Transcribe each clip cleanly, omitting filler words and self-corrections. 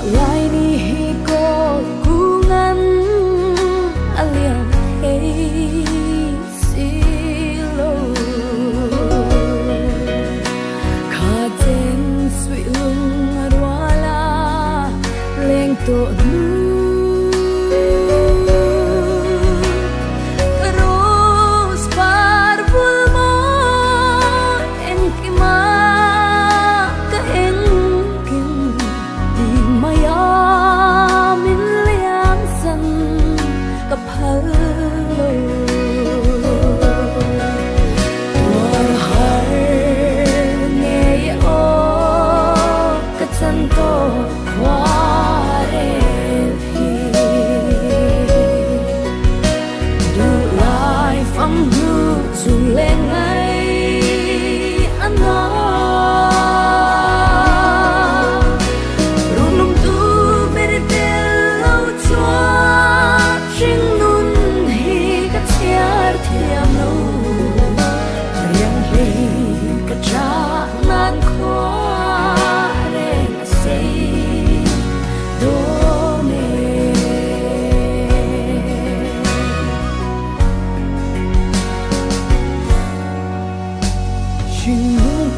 lại ni ko kungan aliang hey silo katen sui lung arwala leng to nu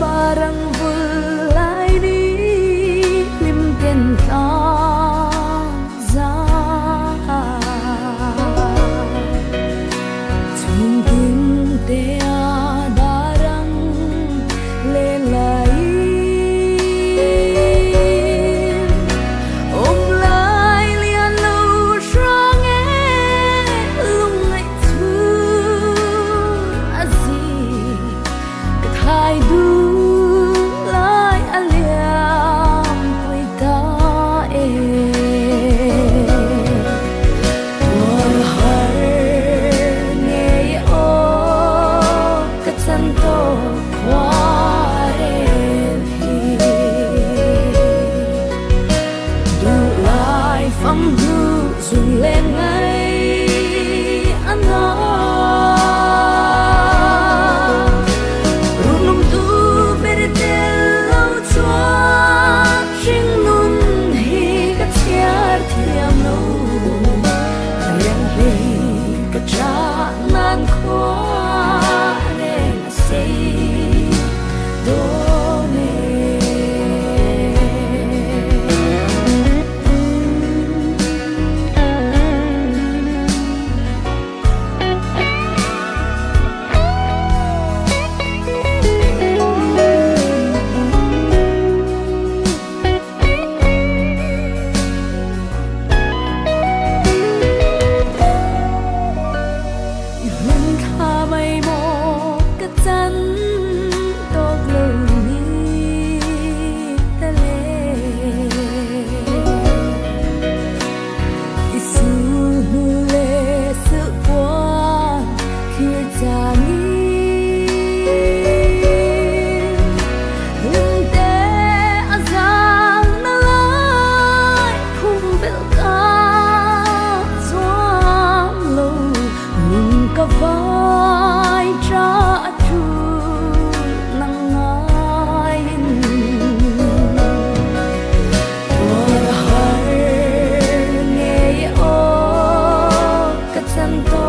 parang bulay di limpian ka za tungking tea darang lelai om lai lian lo strong lung ngai tu azi hai du lên ngay anh runung tu beritel lau chua sing nun hi ka tiar thiam no riang hi ka cha nan kho ne sei do vai trả chu nang ngain por har nghe o ka chan to